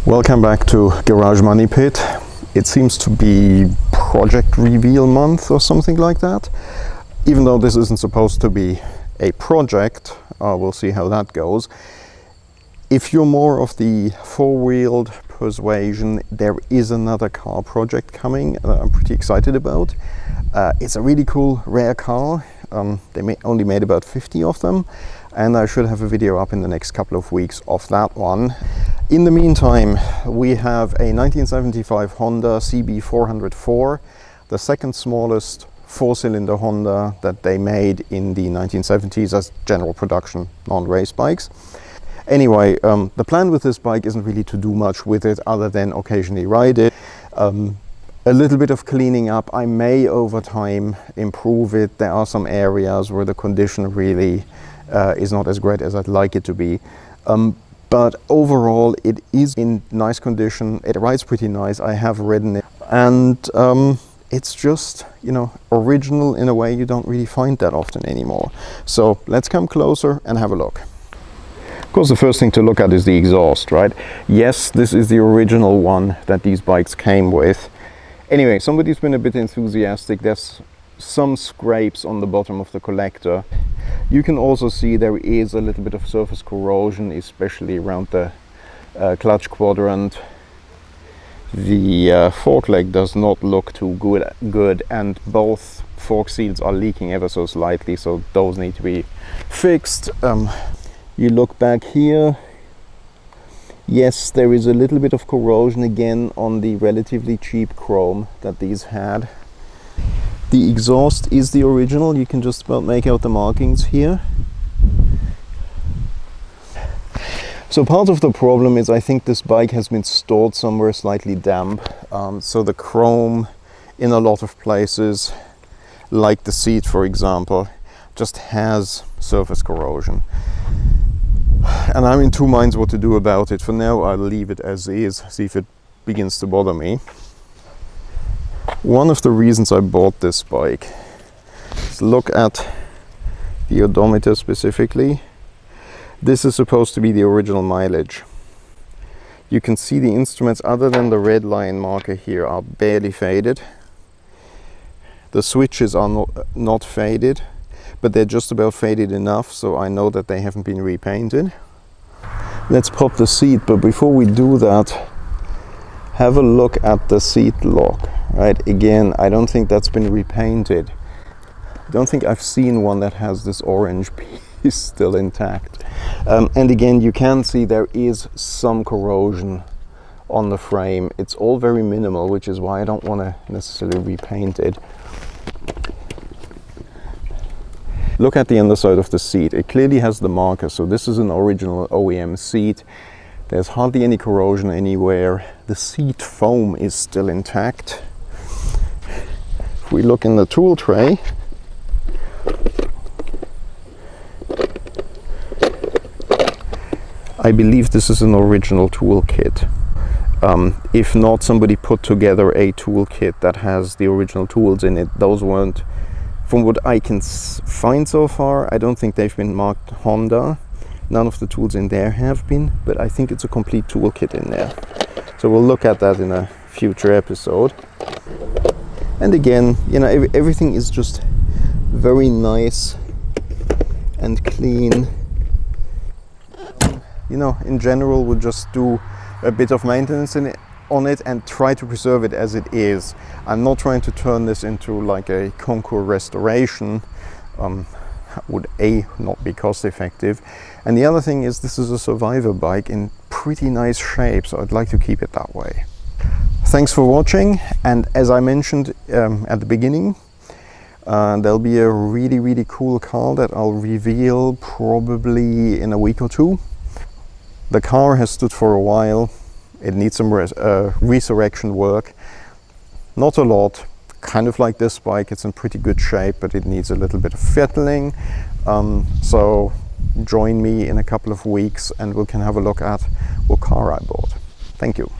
Welcome back to Garage Money Pit. It seems to be project reveal month or something like that. Even though this isn't supposed to be a project, we'll see how that goes. If you're more of the four-wheeled persuasion, there is another car project coming that I'm pretty excited about. It's a really cool rare car. They only made about 50 of them, and I should have a video up in the next couple of weeks of that one. In the meantime, we have a 1975 Honda CB400F, the second smallest four-cylinder Honda that they made in the 1970s as general production non-race bikes. Anyway, the plan with this bike isn't really to do much with it other than occasionally ride it. A little bit of cleaning up. I may over time improve it. There are some areas where the condition really is not as great as I'd like it to be. But overall it is in nice condition. It rides pretty nice. I have ridden it, and it's just, you know, original in a way you don't really find that often anymore. So let's come closer and have a look. Of course, the first thing to look at is the exhaust, right? Yes, this is the original one that these bikes came with. Anyway, somebody's been a bit enthusiastic. There's some scrapes on the bottom of the collector. You can also see there is a little bit of surface corrosion, especially around the clutch quadrant. The fork leg does not look too good, and both fork seals are leaking ever so slightly, so those need to be fixed. You look back here. Yes, there is a little bit of corrosion again on the relatively cheap chrome that these had. The exhaust is the original. You can just about make out the markings here. So part of the problem is I think this bike has been stored somewhere slightly damp. So the chrome in a lot of places, like the seat for example, just has surface corrosion. And I'm in two minds what to do about it. For now, I'll leave it as is, see if it begins to bother me. One of the reasons I bought this bike is look at the odometer specifically. This is supposed to be the original mileage. You can see the instruments, other than the red line marker here, are barely faded. The switches are not faded, but they're just about faded enough, so I know that they haven't been repainted. Let's pop the seat, but before we do that, have a look at the seat lock. Right, again, I don't think that's been repainted. I don't think I've seen one that has this orange piece still intact. And again, you can see there is some corrosion on the frame. It's all very minimal, which is why I don't want to necessarily repaint it. Look at the underside of the seat. It clearly has the marker, so this is an original OEM seat. There's hardly any corrosion anywhere. The seat foam is still intact. If we look in the tool tray, I believe this is an original tool kit. If not, somebody put together a tool kit that has the original tools in it. Those weren't, from what I can find so far, I don't think they've been marked Honda. None of the tools in there have been, but I think it's a complete tool kit in there. So we'll look at that in a future episode. And again, you know, everything is just very nice and clean. You know, in general, we'll just do a bit of maintenance on it and try to preserve it as it is. I'm not trying to turn this into like a concours restoration. Would not be cost effective, and the other thing is this is a survivor bike in pretty nice shape, so I'd like to keep it that way. Thanks for watching, and as I mentioned at the beginning, there'll be a really cool car that I'll reveal probably in a week or two. The car has stood for a while. It needs some resurrection work, not a lot. Kind of like this bike, it's in pretty good shape, but it needs a little bit of fettling. So join me in a couple of weeks and we can have a look at what car I bought. Thank you.